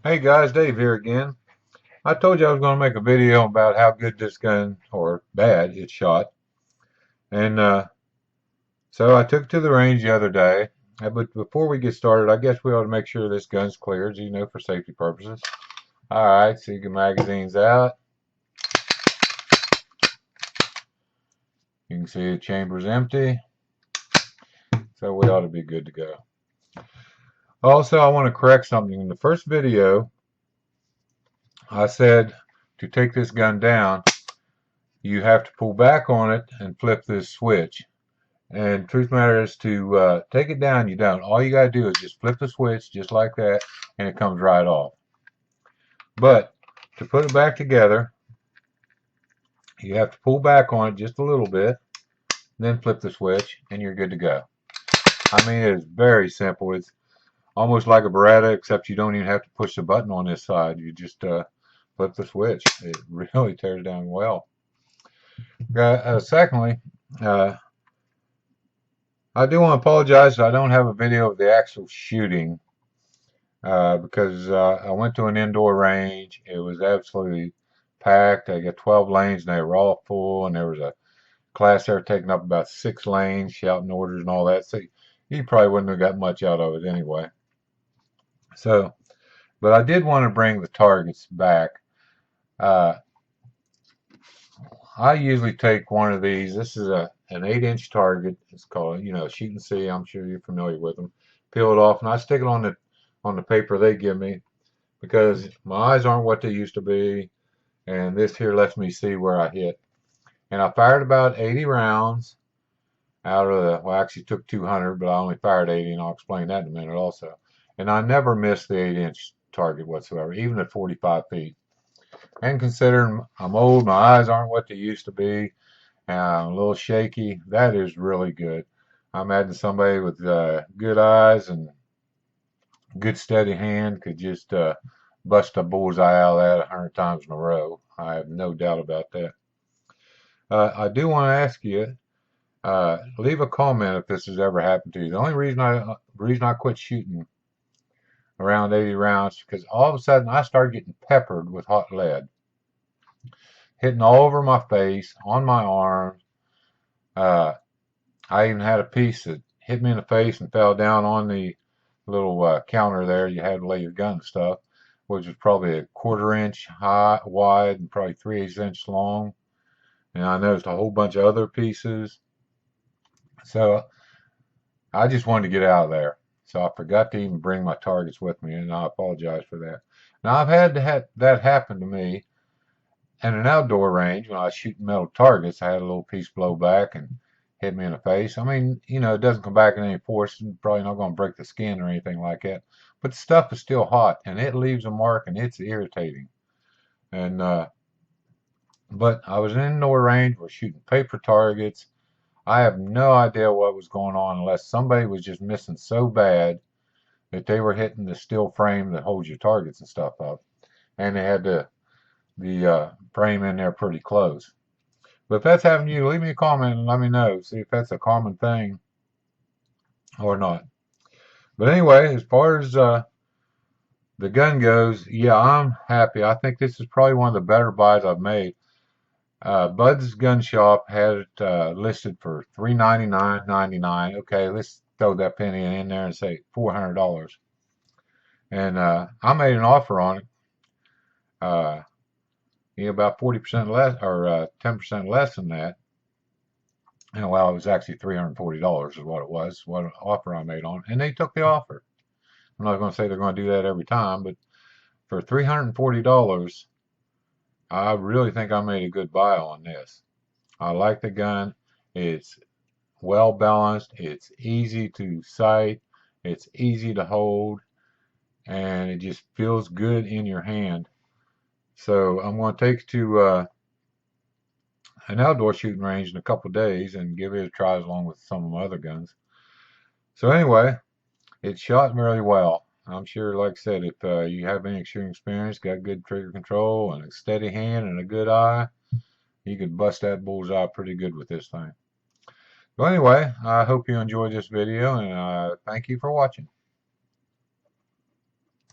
Hey guys, Dave here again. I told you I was going to make a video about how good this gun, or bad, it shot. And so I took it to the range the other day. But before we get started, I guess we ought to make sure this gun's cleared, for safety purposes. Alright, so you get magazines out. You can see the chamber's empty. So we ought to be good to go. Also, I want to correct something. In the first video, I said to take this gun down, you have to pull back on it and flip this switch. And truth matter is to take it down, you don't. All you got to do is just flip the switch just like that, and it comes right off. But to put it back together, you have to pull back on it just a little bit, then flip the switch, and you're good to go. I mean, it's very simple. It's almost like a Beretta, except you don't even have to push the button on this side. You just flip the switch. It really tears down well. Secondly, I do want to apologize that I don't have a video of the actual shooting because I went to an indoor range. It was absolutely packed. I got 12 lanes and they were all full, and there was a class there taking up about 6 lanes, shouting orders and all that. So you probably wouldn't have got much out of it anyway. So, but I did want to bring the targets back. I usually take one of these. This is an 8-inch target. It's called, shoot and see. I'm sure you're familiar with them. Peel it off, and I stick it on the paper they give me because my eyes aren't what they used to be, and this here lets me see where I hit. And I fired about 80 rounds out of the, well, I actually took 200, but I only fired 80, and I'll explain that in a minute also. And I never missed the 8-inch target whatsoever, even at 45 feet. And considering I'm old, my eyes aren't what they used to be, and I'm a little shaky, that is really good. I imagine somebody with good eyes and good steady hand could just bust a bullseye out of that 100 times in a row. I have no doubt about that. I do want to ask you, leave a comment if this has ever happened to you. The only reason I quit shooting around 80 rounds because all of a sudden I started getting peppered with hot lead, hitting all over my face, on my arms. I even had a piece that hit me in the face and fell down on the little counter there. You had to lay your gun and stuff, which was probably a 1/4 inch high, wide, and probably 3/8 inch long. And I noticed a whole bunch of other pieces. So I just wanted to get out of there. So I forgot to even bring my targets with me, and I apologize for that. Now I've had that happen to me in an outdoor range when I was shooting metal targets. I had a little piece blow back and hit me in the face. I mean, it doesn't come back in any force, and probably not going to break the skin or anything like that. But the stuff is still hot, and it leaves a mark, and it's irritating. And but I was in an indoor range. We're shooting paper targets. I have no idea what was going on unless somebody was just missing so bad that they were hitting the steel frame that holds your targets and stuff up, and they had the frame in there pretty close. But if that's happened to you, leave me a comment and let me know. See if that's a common thing or not. But anyway, as far as the gun goes, yeah, I'm happy. I think this is probably one of the better buys I've made. Bud's Gun Shop had it listed for $399.99. Okay, let's throw that penny in there and say $400. And I made an offer on it. About 40% less or 10% less than that. And well, it was actually $340 is what it was, what an offer I made on it. And they took the offer. I'm not going to say they're going to do that every time, but for $340, I really think I made a good buy on this. I like the gun. It's well balanced. It's easy to sight. It's easy to hold. And it just feels good in your hand. So I'm going to take it to an outdoor shooting range in a couple of days and give it a try along with some of my other guns. So anyway, it shot really well. I'm sure, like I said, if you have any shooting experience, got good trigger control and a steady hand and a good eye, you could bust that bullseye pretty good with this thing. So anyway, I hope you enjoyed this video, and thank you for watching.